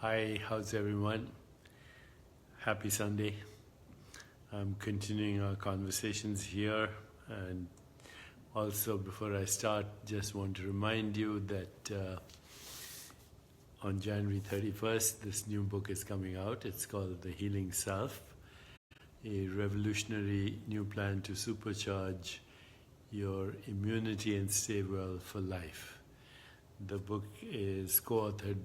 Hi, how's everyone? Happy Sunday. I'm continuing our conversations here, and also before I start, just want to remind you that on January 31st, this new book is coming out. It's called The Healing Self, a revolutionary new plan to supercharge your immunity and stay well for life. The book is co-authored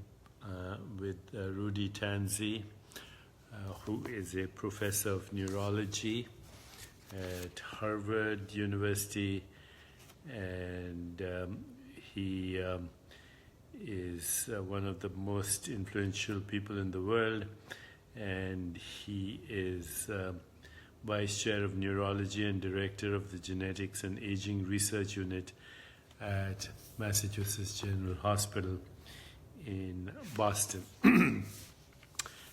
with Rudy Tanzi, who is a professor of neurology at Harvard University, and he is one of the most influential people in the world, and he is Vice Chair of Neurology and Director of the Genetics and Aging Research Unit at Massachusetts General Hospital in Boston.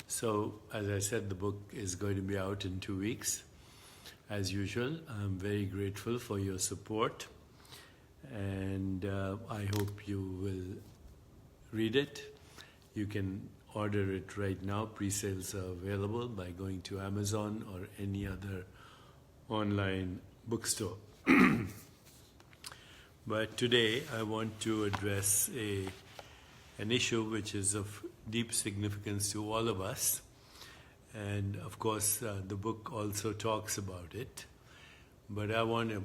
So, as I said, the book is going to be out in 2 weeks. As usual, I'm very grateful for your support, and I hope you will read it. You can order it right now. Pre-sales are available by going to Amazon or any other online bookstore. But today I want to address an issue which is of deep significance to all of us, and of course the book also talks about it, but I want to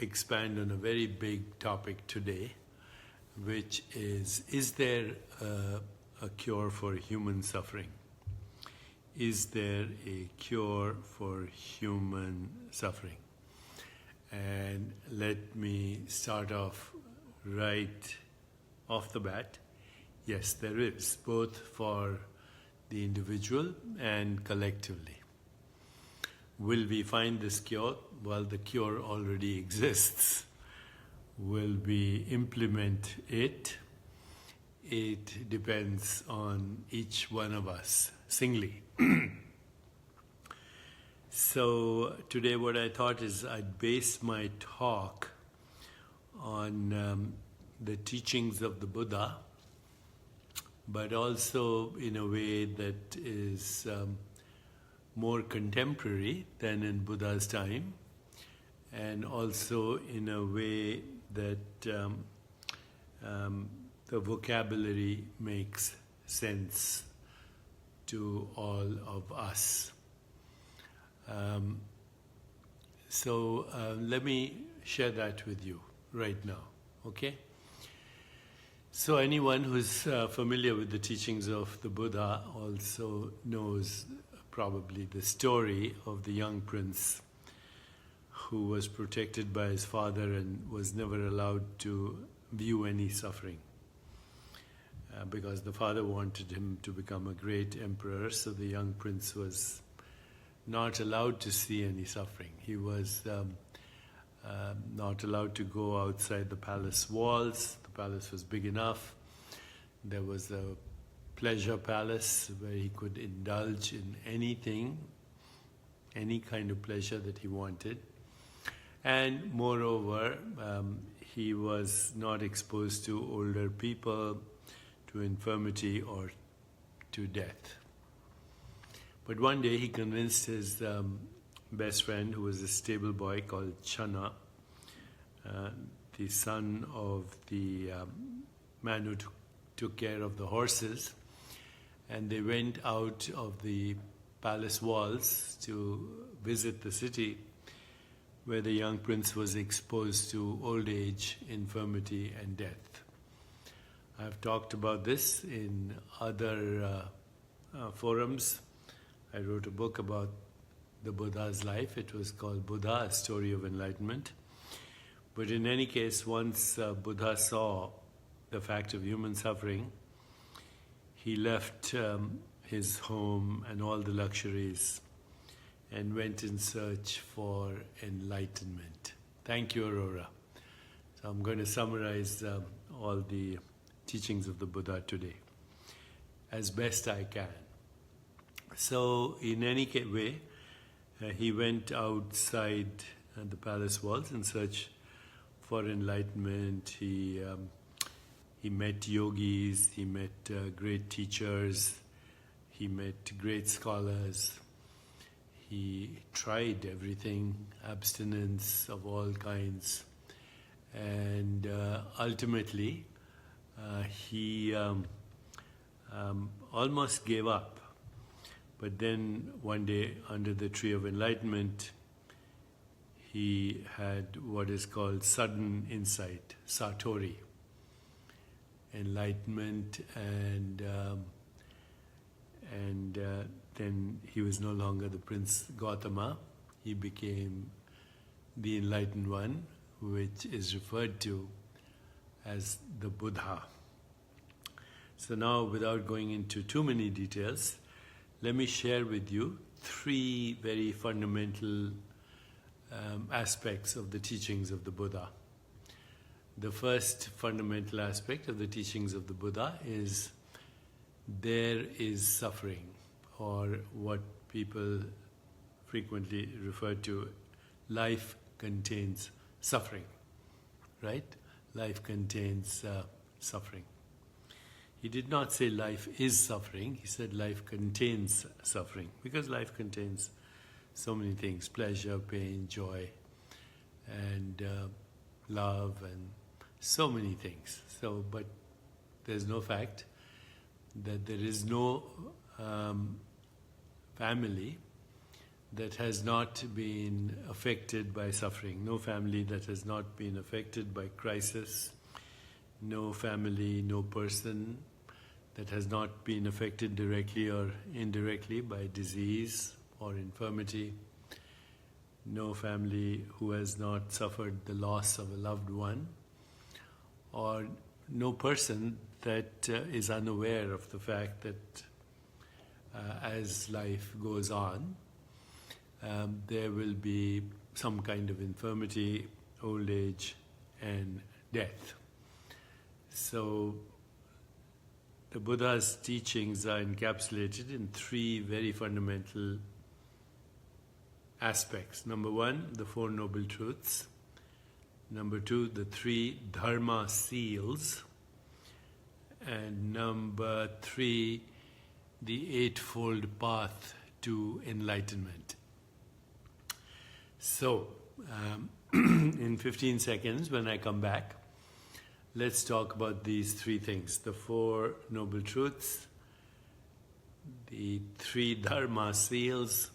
expand on a very big topic today, which is there a cure for human suffering? Is there a cure for human suffering? And let me start off right off the bat. Yes, there is, both for the individual and collectively. Will we find this cure? Well, the cure already exists. Will we implement it? It depends on each one of us singly. So today what I thought is I'd base my talk on the teachings of the Buddha, but also in a way that is more contemporary than in Buddha's time, and also in a way that the vocabulary makes sense to all of us. So let me share that with you right now, okay? So anyone who's familiar with the teachings of the Buddha also knows probably the story of the young prince who was protected by his father and was never allowed to view any suffering because the father wanted him to become a great emperor, so the young prince was not allowed to see any suffering. He was not allowed to go outside the palace walls. The palace was big enough. There was a pleasure palace where he could indulge in anything, any kind of pleasure that he wanted. And moreover, he was not exposed to older people, to infirmity, or to death. But one day he convinced his best friend, who was a stable boy called Channa, the son of the man who took care of the horses, and they went out of the palace walls to visit the city where the young prince was exposed to old age, infirmity, and death. I've talked about this in other forums. I wrote a book about the Buddha's life. It was called Buddha, A Story of Enlightenment. But in any case, once Buddha saw the fact of human suffering, he left his home and all the luxuries and went in search for enlightenment. Thank you, Aurora. So I'm going to summarize all the teachings of the Buddha today as best I can. So in any way, he went outside the palace walls in search for enlightenment. He met yogis, he met great teachers, he met great scholars. He tried everything, abstinence of all kinds, and ultimately he almost gave up. But then one day, under the tree of enlightenment, he had what is called sudden insight, satori, enlightenment, and then he was no longer the Prince Gautama. He became the enlightened one, which is referred to as the Buddha. So now, without going into too many details, let me share with you three very fundamental aspects of the teachings of the Buddha. The first fundamental aspect of the teachings of the Buddha is there is suffering, or what people frequently refer to, life contains suffering, right? Life contains suffering. He did not say life is suffering, he said life contains suffering, because life contains so many things: pleasure, pain, joy, and love, and so many things. So, but there's no fact that there is no family that has not been affected by suffering, no family that has not been affected by crisis, no family, no person that has not been affected directly or indirectly by disease or infirmity, no family who has not suffered the loss of a loved one, or no person that is unaware of the fact that as life goes on, there will be some kind of infirmity, old age, and death. So the Buddha's teachings are encapsulated in three very fundamental aspects. Number one, the Four Noble Truths. Number two, the three Dharma seals. And number three, the Eightfold Path to Enlightenment. So, in 15 seconds, when I come back, let's talk about these three things: the Four Noble Truths, the three Dharma seals,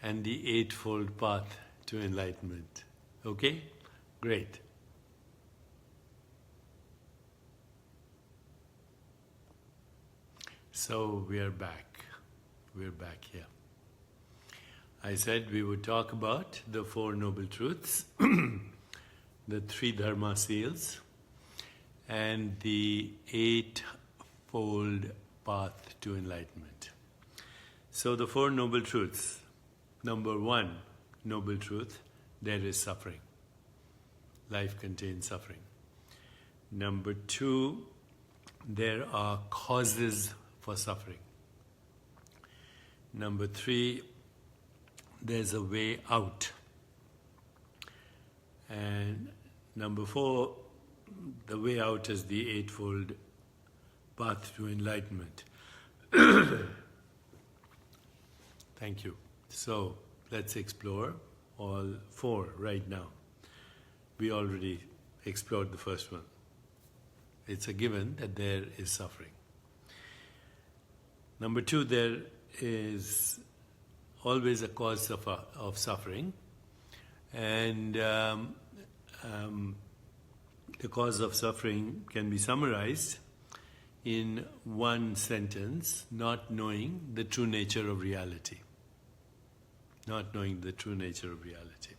and the Eightfold Path to Enlightenment. Okay? Great. So we are back. We're back here. I said we would talk about the Four Noble Truths, the three Dharma seals, and the Eightfold Path to Enlightenment. So the Four Noble Truths. Number one Noble Truth, there is suffering. Life contains suffering. Number two, there are causes for suffering. Number three, there's a way out. And number four, the way out is the Eightfold Path to Enlightenment. Thank you. So let's explore all four right now. We already explored the first one. It's a given that there is suffering. Number two, there is always a cause of suffering, and the cause of suffering can be summarized in one sentence: not knowing the true nature of reality. Not knowing the true nature of reality.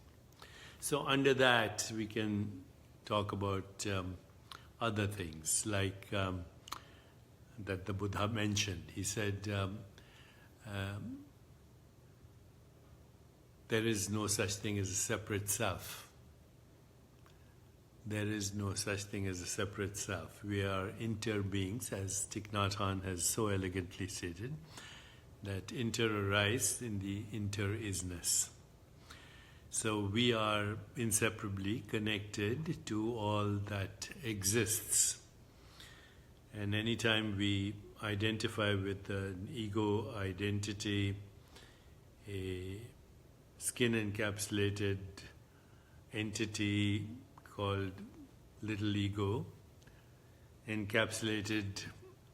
So under that, we can talk about other things, like that the Buddha mentioned. He said, there is no such thing as a separate self. There is no such thing as a separate self. We are inter-beings, as Thich Nhat Hanh has so elegantly stated, that inter arise in the inter-isness. So we are inseparably connected to all that exists. And anytime we identify with an ego identity, a skin-encapsulated entity called little ego, encapsulated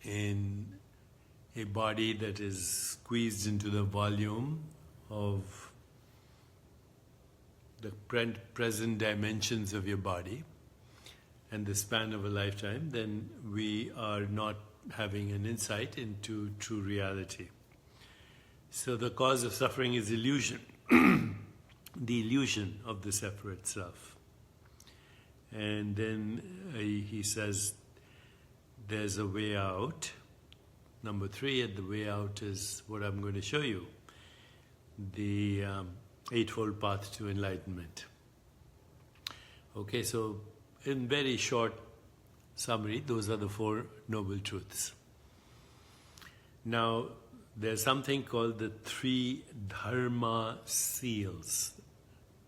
in a body that is squeezed into the volume of the present dimensions of your body and the span of a lifetime, then we are not having an insight into true reality. So the cause of suffering is illusion, the illusion of the separate self. And then he says there's a way out. Number 3, and the way out is what I'm going to show you, the Eightfold Path to Enlightenment. Okay, so in very short summary, those are the 4 noble truths. Now, there's something called the 3 Dharma seals.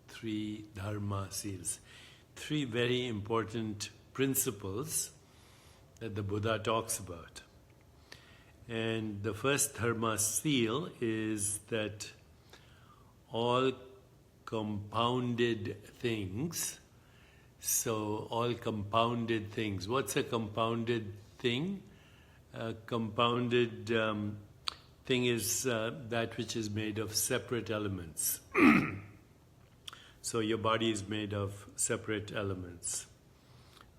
3 Dharma seals. 3 very important principles that the Buddha talks about. And the first Dharma seal is that all compounded things, so all compounded things. What's a compounded thing? A compounded thing is that which is made of separate elements. So your body is made of separate elements,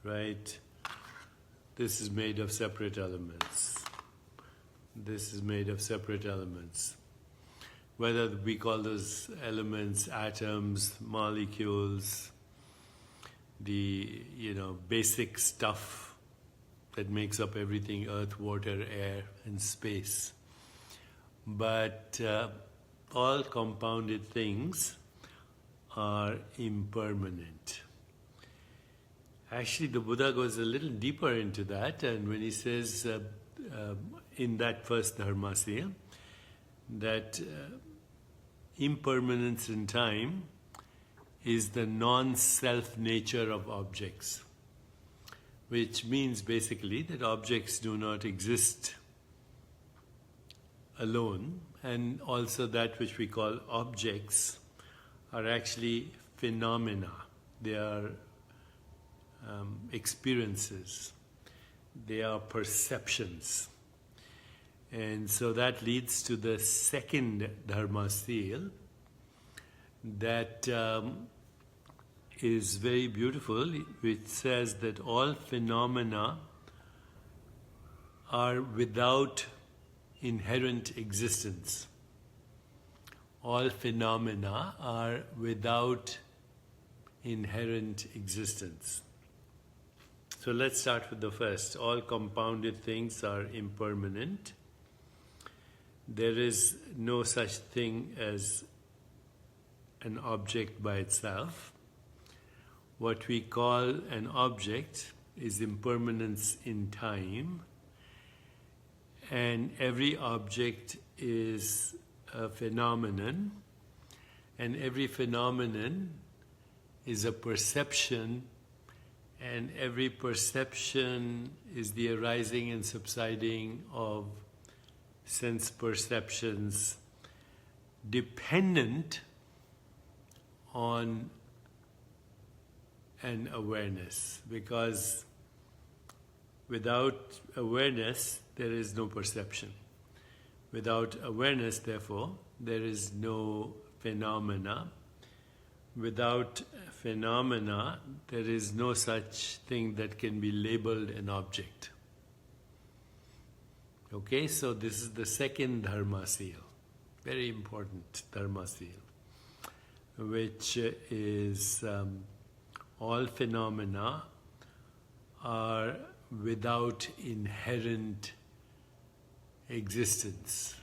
right? This is made of separate elements. This is made of separate elements. Whether we call those elements atoms, molecules, the basic stuff that makes up everything, earth, water, air, and space. But all compounded things are impermanent. Actually, the Buddha goes a little deeper into that, and when he says in that first Dharma seal, that impermanence in time is the non-self nature of objects, which means basically that objects do not exist alone, and also that which we call objects are actually phenomena. They are experiences. They are perceptions. And so that leads to the second Dharma seal that is very beautiful, which says that all phenomena are without inherent existence. All phenomena are without inherent existence. So let's start with the first. All compounded things are impermanent. There is no such thing as an object by itself. What we call an object is impermanence in time, and every object is a phenomenon, and every phenomenon is a perception, and every perception is the arising and subsiding of sense perceptions dependent on an awareness, because without awareness there is no perception. Without awareness, therefore, there is no phenomena. Without phenomena, there is no such thing that can be labeled an object. Okay, so this is the second Dharma seal, very important Dharma seal, which is all phenomena are without inherent existence.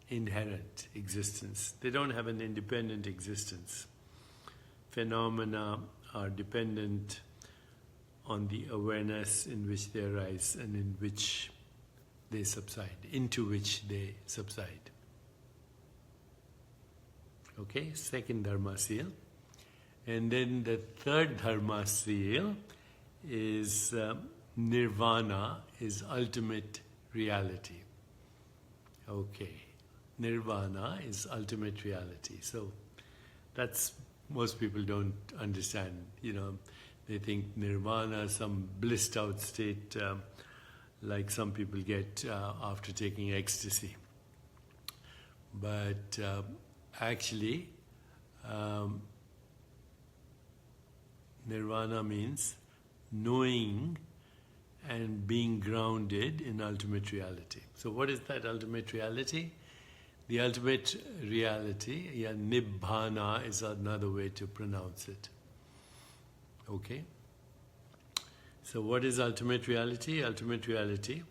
Inherent existence. They don't have an independent existence. Phenomena are dependent on the awareness in which they arise and in which they subside, into which they subside. Okay, second Dharma seal. And then the third Dharma seal is Nirvana, is ultimate reality. Okay. Nirvana is ultimate reality. So that's, most people don't understand. They think Nirvana, some blissed out state, like some people get after taking ecstasy. But actually, Nirvana means knowing and being grounded in ultimate reality. So what is that ultimate reality? The ultimate reality, Nibbana is another way to pronounce it. Okay? So what is ultimate reality? Ultimate reality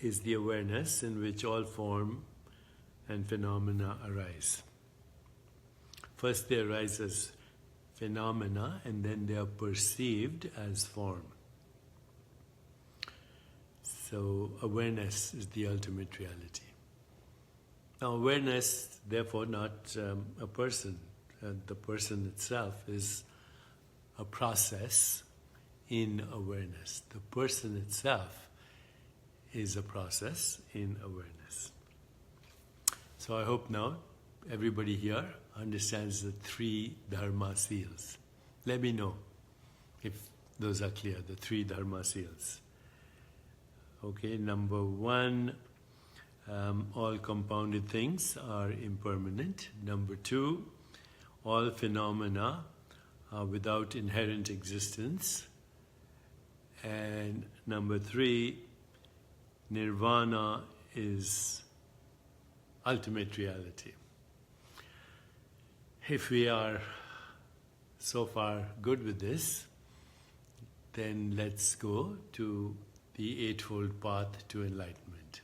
is the awareness in which all form and phenomena arise. First they arise as phenomena, and then they are perceived as form. So awareness is the ultimate reality. Now awareness, therefore, not a person. The person itself is a process in awareness. The person itself is a process in awareness. So I hope now everybody here understands the 3 Dharma seals. Let me know if those are clear, the 3 Dharma seals. Okay, number 1, all compounded things are impermanent. Number 2, all phenomena are without inherent existence. And number 3, Nirvana is ultimate reality. If we are so far good with this, then let's go to the Eightfold Path to Enlightenment.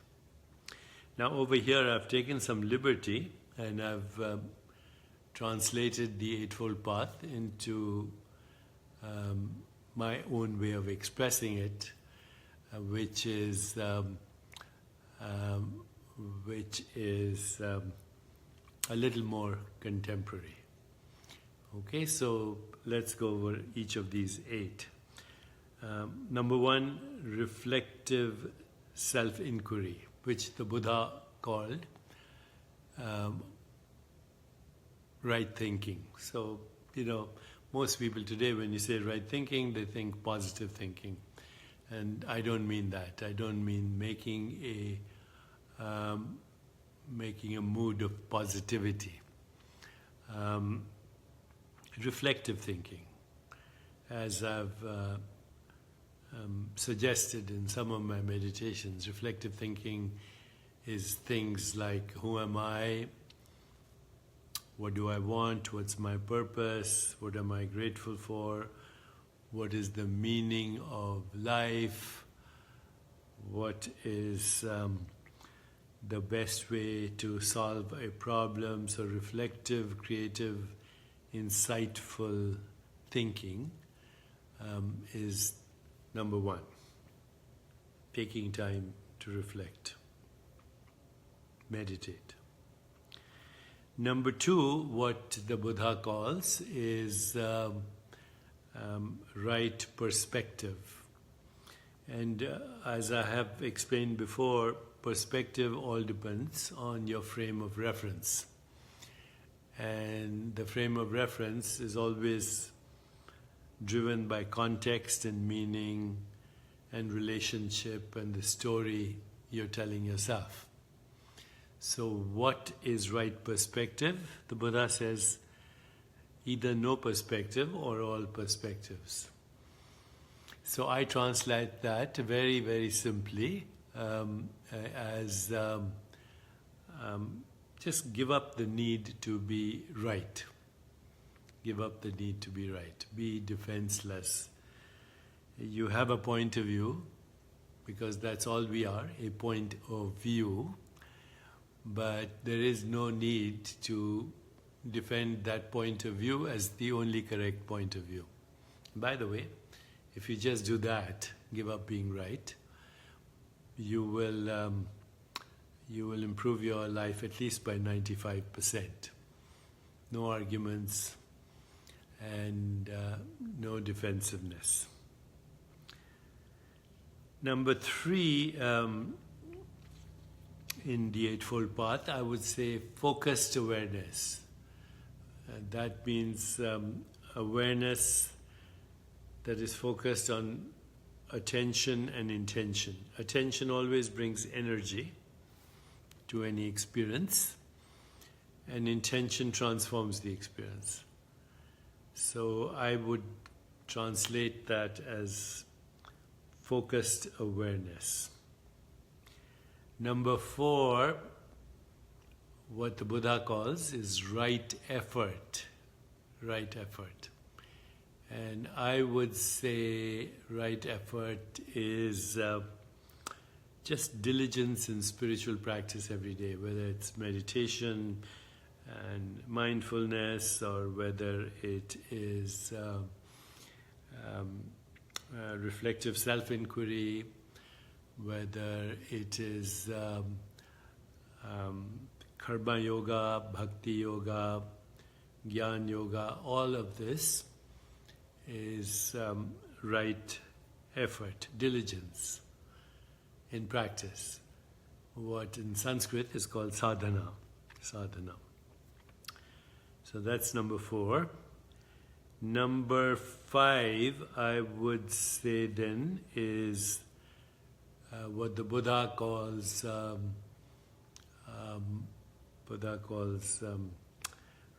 Now over here I've taken some liberty and I've translated the Eightfold Path into my own way of expressing it, which is a little more contemporary. Okay, so let's go over each of these 8. Number 1, reflective self-inquiry, which the Buddha called right thinking. So, most people today, when you say right thinking, they think positive thinking. And I don't mean that. I don't mean making a mood of positivity. Reflective thinking, as I've suggested in some of my meditations, reflective thinking is things like, who am I? What do I want? What's my purpose? What am I grateful for? What is the meaning of life? What is the best way to solve a problem? So reflective, creative, insightful thinking is number 1. Taking time to reflect, meditate. Number 2, what the Buddha calls is right perspective. And as I have explained before, perspective all depends on your frame of reference. And the frame of reference is always driven by context and meaning and relationship and the story you're telling yourself. So what is right perspective? The Buddha says either no perspective or all perspectives. So I translate that very, very simply as just give up the need to be right. Give up the need to be right. Be defenseless. You have a point of view, because that's all we are, a point of view. But there is no need to defend that point of view as the only correct point of view. By the way, if you just do that, give up being right, you will improve your life at least by 95%. No arguments and no defensiveness. Number 3 in the Eightfold Path, I would say focused awareness. That means awareness that is focused on attention and intention. Attention always brings energy to any experience, and intention transforms the experience. So I would translate that as focused awareness. Number 4, what the Buddha calls is right effort. Right effort. And I would say right effort is just diligence in spiritual practice every day, whether it's meditation and mindfulness, or whether it is reflective self-inquiry, whether it is karma yoga, bhakti yoga, jnana yoga. All of this is right effort, diligence in practice. What in Sanskrit is called sadhana. Sadhana. So that's number 4. Number 5, I would say then, is what the Buddha calls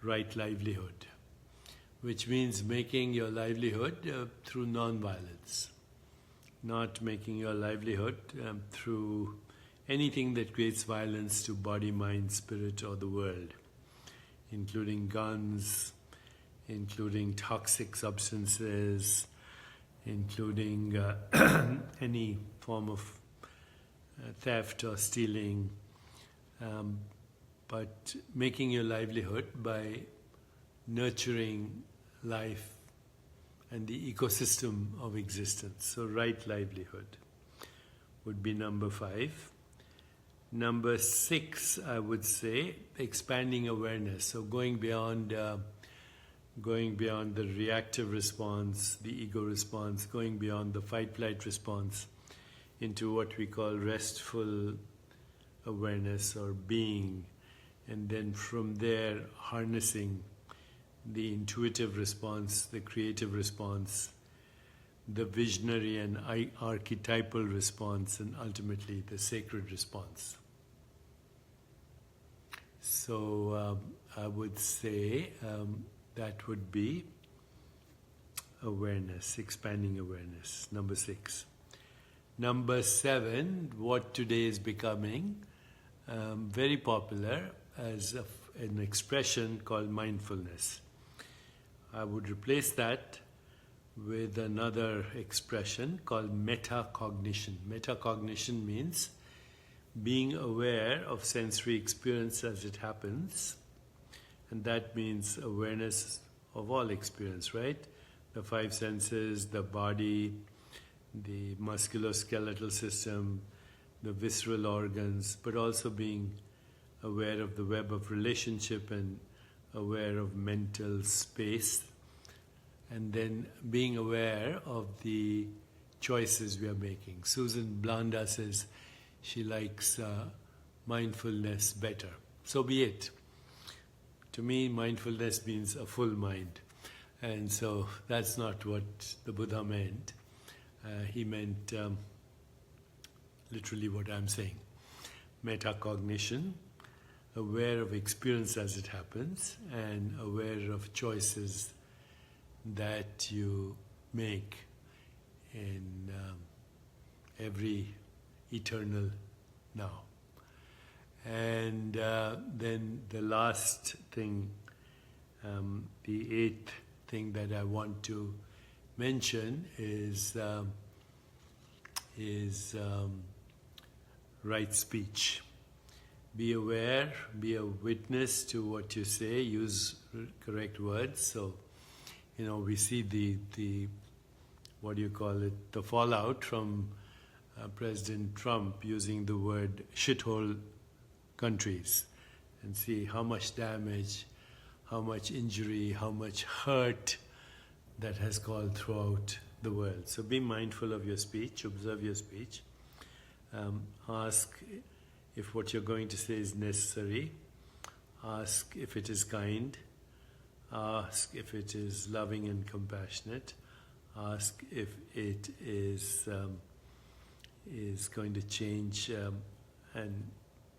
right livelihood, which means making your livelihood through non-violence, not making your livelihood through anything that creates violence to body, mind, spirit, or the world, including guns, including toxic substances, including any form of theft or stealing, but making your livelihood by nurturing life and the ecosystem of existence. So right livelihood would be number 5. Number 6, I would say, expanding awareness. So going beyond the reactive response, the ego response, going beyond the fight-flight response into what we call restful awareness or being, and then from there harnessing the intuitive response, the creative response, the visionary and archetypal response, and ultimately the sacred response. So I would say that would be awareness, expanding awareness, number 6. Number 7, what today is becoming very popular as an expression called mindfulness. I would replace that with another expression called metacognition. Metacognition means being aware of sensory experience as it happens, and that means awareness of all experience, right? The 5 senses, the body, the musculoskeletal system, the visceral organs, but also being aware of the web of relationship and aware of mental space, and then being aware of the choices we are making. Susan Blanda says she likes mindfulness better. So be it. To me, mindfulness means a full mind. And so that's not what the Buddha meant. He meant literally what I'm saying. Metacognition, aware of experience as it happens, and aware of choices that you make in every eternal now. And then the last thing, the 8th thing that I want to mention is right speech. Be aware, be a witness to what you say, use correct words. So, we see the what do you call it, the fallout from President Trump using the word shithole countries, and see how much damage, how much injury, how much hurt that has gone throughout the world. So be mindful of your speech, observe your speech, ask if what you're going to say is necessary. Ask if it is kind. Ask if it is loving and compassionate. Ask if it is going to change and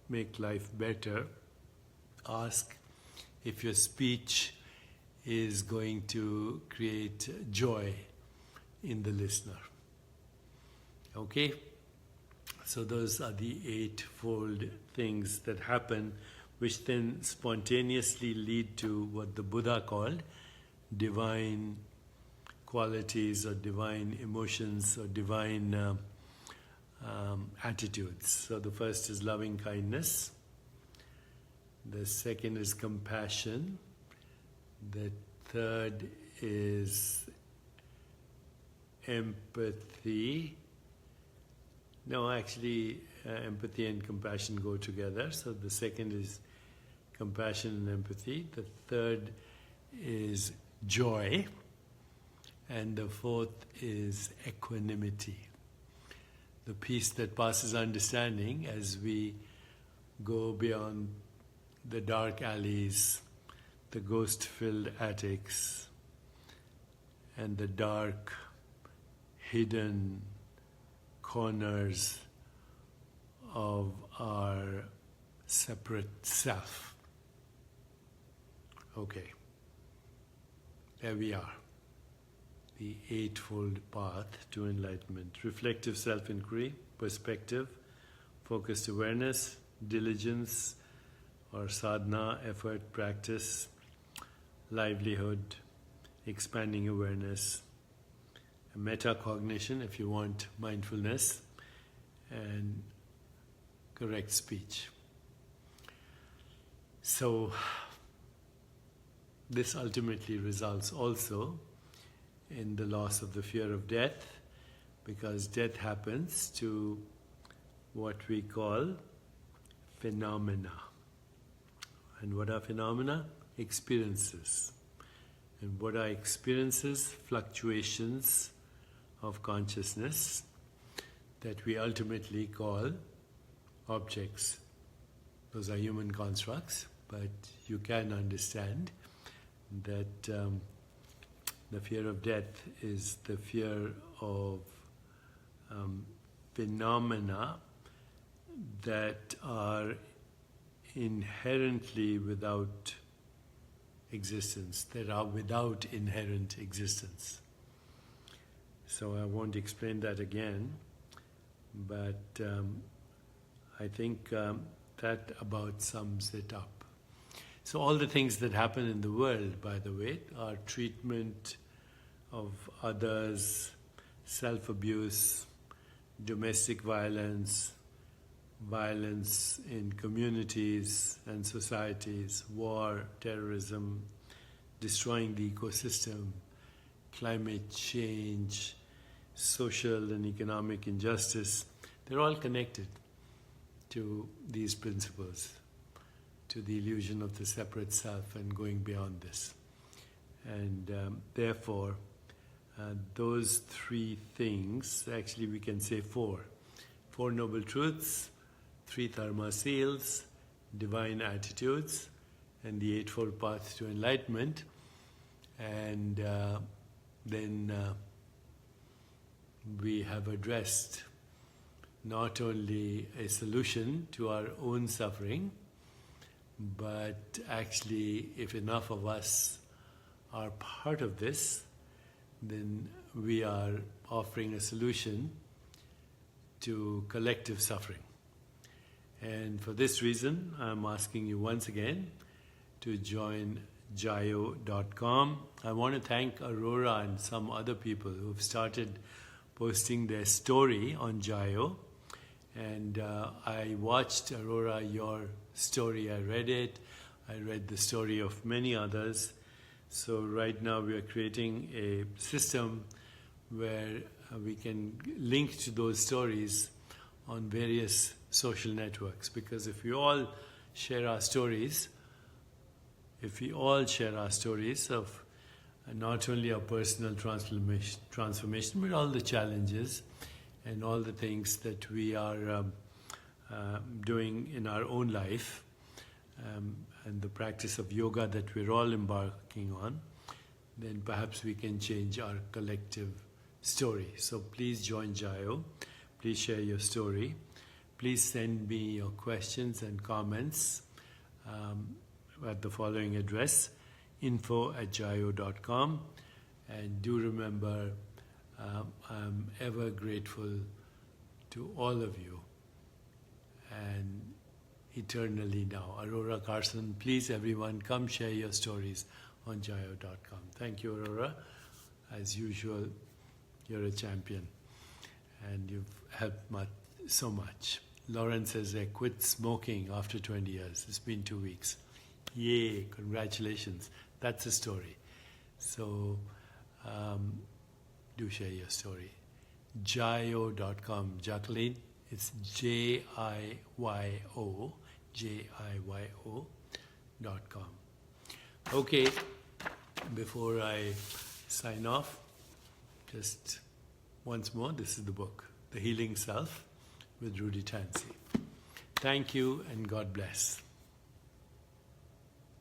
make life better. Ask if your speech is going to create joy in the listener. Okay? So those are the eightfold things that happen, which then spontaneously lead to what the Buddha called divine qualities or divine emotions or divine attitudes. So the first is loving kindness. The second is compassion. The third is empathy. No, actually, empathy and compassion go together. So the second is compassion and empathy. The third is joy. And the fourth is equanimity. The peace that passes understanding as we go beyond the dark alleys, the ghost-filled attics, and the dark, hidden corners of our separate self. Okay, there we are. The eightfold path to enlightenment. Reflective self-inquiry, perspective, focused awareness, diligence or sadhana, effort, practice, livelihood, expanding awareness, metacognition if you want mindfulness, and correct speech. So this ultimately results also in the loss of the fear of death, because death happens to what we call phenomena. And what are phenomena? Experiences. And what are experiences? Fluctuations of consciousness that we ultimately call objects. Those are human constructs, but you can understand that the fear of death is the fear of phenomena that are inherently without existence, that are without inherent existence. So I won't explain that again, but I think that about sums it up. So all the things that happen in the world, by the way, are treatment of others, self-abuse, domestic violence, violence in communities and societies, war, terrorism, destroying the ecosystem, climate change, social and economic injustice. They're all connected to these principles, to the illusion of the separate self and going beyond this. And therefore, those three things, actually we can say four. Four Noble Truths, 3 Dharma seals, divine attitudes, and the Eightfold Path to Enlightenment. And then we have addressed not only a solution to our own suffering, but actually if enough of us are part of this, then we are offering a solution to collective suffering. And for this reason, I'm asking you once again to join jayo.com. I want to thank Aurora and some other people who've started posting their story on Jayo. And I watched, Aurora, your story. I read it. I read the story of many others. So right now we are creating a system where we can link to those stories on various social networks, because if we all share our stories, of not only our personal transformation, but all the challenges and all the things that we are doing in our own life, and the practice of yoga that we're all embarking on, then perhaps we can change our collective story. So please join Jayo. Please share your story. Please send me your questions and comments at the following address, info@jayo.com. And do remember, I'm ever grateful to all of you, and eternally now. Aurora Carson, please everyone, come share your stories on jayo.com. Thank you, Aurora. As usual, you're a champion, and you've helped so much. Lauren says, I quit smoking after 20 years. It's been 2 weeks. Yay, congratulations. That's a story. So do share your story. Jayo.com. Jacqueline, it's JIYO.com. Okay, before I sign off, just once more, this is the book, The Healing Self, with Rudy Tansey. Thank you and God bless.